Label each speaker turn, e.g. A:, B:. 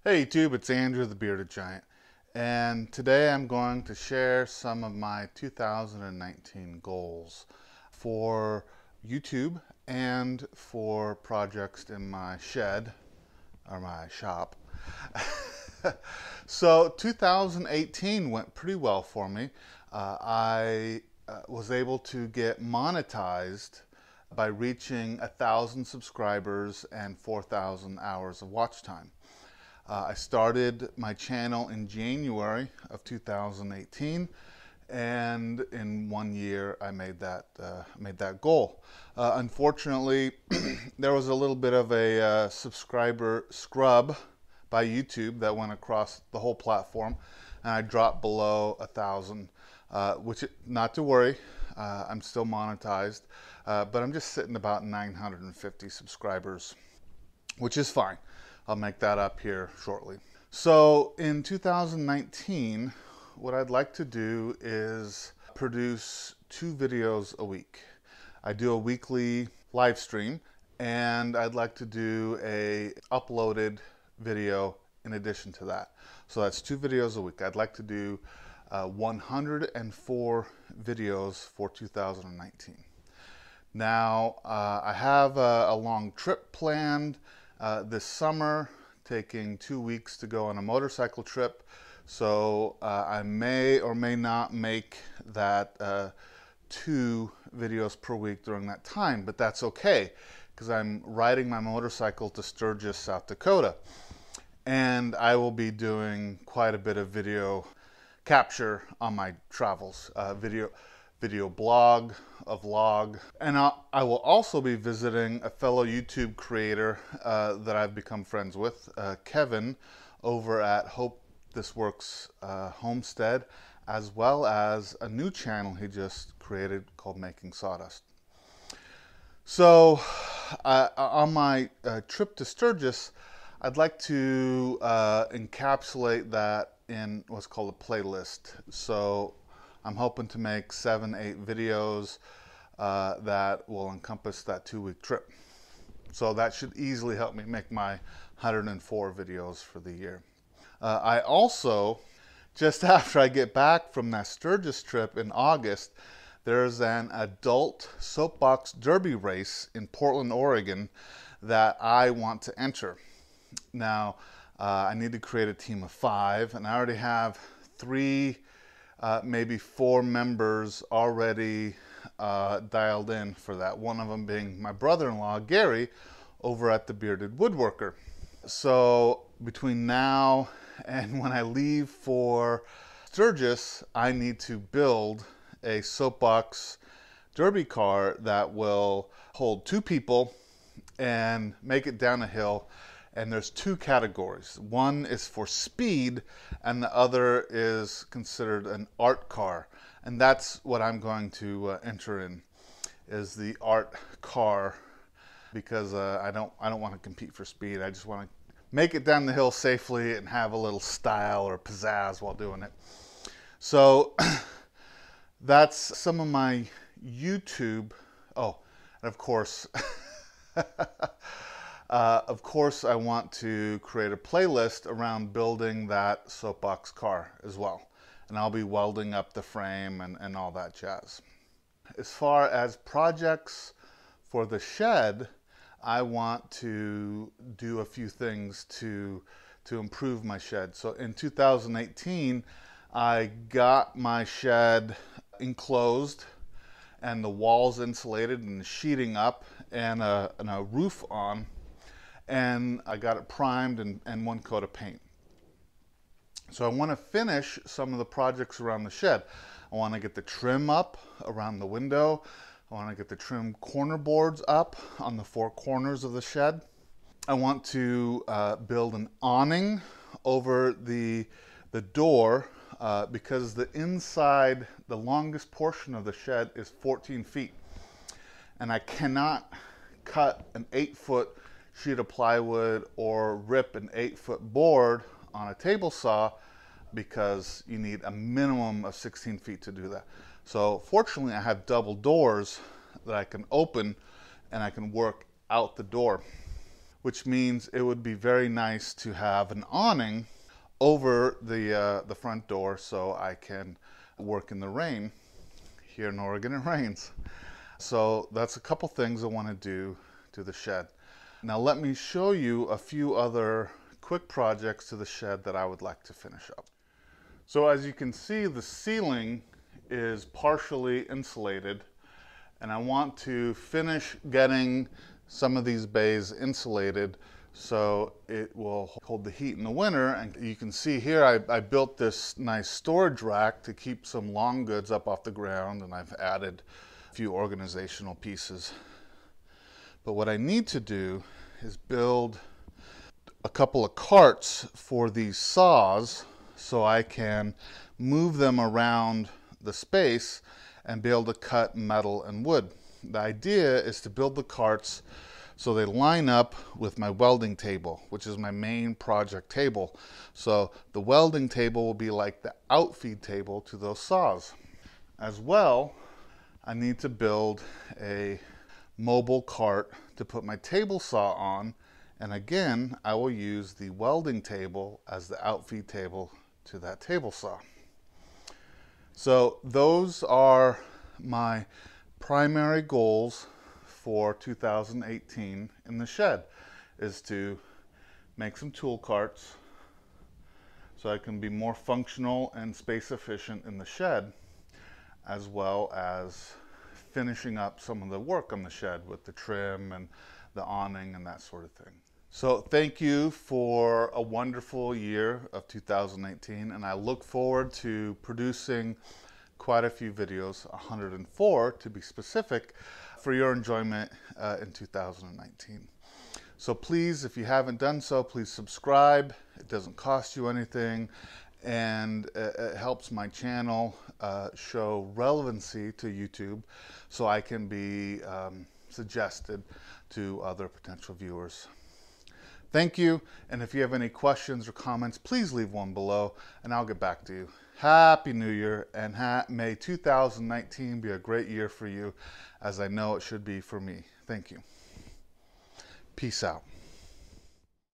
A: Hey YouTube, it's Andrew the Bearded Giant, and today I'm going to share some of my 2019 goals for YouTube and for projects in my shed or my shop. So 2018 went pretty well for me. I was able to get monetized by reaching 1,000 subscribers and 4,000 hours of watch time. I started my channel in January of 2018, and in 1 year I made that goal. Unfortunately, there was a little bit of a subscriber scrub by YouTube that went across the whole platform, and I dropped below 1,000. Which, not to worry, I'm still monetized, but I'm just sitting about 950 subscribers, which is fine. I'll make that up here shortly. So in 2019, what I'd like to do is produce 2 videos a week. I do a weekly live stream, and I'd like to do a uploaded video in addition to that. So that's 2 videos a week. I'd like to do 104 videos for 2019. Now, I have a long trip planned this summer, taking 2 weeks to go on a motorcycle trip. So I may or may not make that 2 videos per week during that time, but that's okay because I'm riding my motorcycle to Sturgis, South Dakota. And I will be doing quite a bit of video capture on my travels, video blog, a vlog, and I will also be visiting a fellow YouTube creator that I've become friends with, Kevin, over at Hope This Works Homestead, as well as a new channel he just created called Making Sawdust. So on my trip to Sturgis, I'd like to encapsulate that in what's called a playlist. So I'm hoping to make 7-8 videos that will encompass that 2-week trip. So that should easily help me make my 104 videos for the year. I also, just after I get back from that Sturgis trip in August, there's an adult soapbox derby race in Portland, Oregon that I want to enter. Now, I need to create a team of 5, and I already have 3 maybe 4 members already dialed in for that. One of them being my brother-in-law, Gary, over at the Bearded Woodworker. So between now and when I leave for Sturgis, I need to build a soapbox derby car that will hold 2 people and make it down a hill. And there's 2 categories. One is for speed, and the other is considered an art car. And that's what I'm going to enter in, is the art car, because I don't want to compete for speed. I just want to make it down the hill safely and have a little style or pizzazz while doing it. So that's some of my YouTube. Oh, and of course. Of course, I want to create a playlist around building that soapbox car as well. And I'll be welding up the frame and all that jazz. As far as projects for the shed, I want to do a few things to improve my shed. So in 2018, I got my shed enclosed and the walls insulated and sheeting up and a roof on. And I got it primed and 1 coat of paint. So I want to finish some of the projects around the shed. I want to get the trim up around the window. I want to get the trim corner boards up on the 4 corners of the shed. I want to build an awning over the door because the inside, the longest portion of the shed is 14 feet. And I cannot cut an 8-foot sheet of plywood or rip an 8-foot board on a table saw because you need a minimum of 16 feet to do that. So fortunately I have double doors that I can open and I can work out the door. which means it would be very nice to have an awning over the front door so I can work in the rain. Here in Oregon, it rains. So that's a couple things I want to do to the shed. Now let me show you a few other quick projects to the shed that I would like to finish up. So as you can see, the ceiling is partially insulated, and I want to finish getting some of these bays insulated so it will hold the heat in the winter. And you can see here I built this nice storage rack to keep some long goods up off the ground, and I've added a few organizational pieces. But what I need to do is build a couple of carts for these saws so I can move them around the space and be able to cut metal and wood. The idea is to build the carts so they line up with my welding table, which is my main project table. So the welding table will be like the outfeed table to those saws. As well, I need to build a mobile cart to put my table saw on, and again I will use the welding table as the outfeed table to that table saw. So those are my primary goals for 2018 in the shed, is to make some tool carts so I can be more functional and space efficient in the shed, as well as finishing up some of the work on the shed with the trim and the awning and that sort of thing. So thank you for a wonderful year of 2018, and I look forward to producing quite a few videos, 104 to be specific, for your enjoyment in 2019. So please, if you haven't done so, please subscribe. It doesn't cost you anything, and it helps my channel show relevancy to YouTube so I can be suggested to other potential viewers. Thank you, and if you have any questions or comments, please leave one below and I'll get back to you. Happy New Year, and may 2019 be a great year for you, as I know it should be for me. Thank you. Peace out.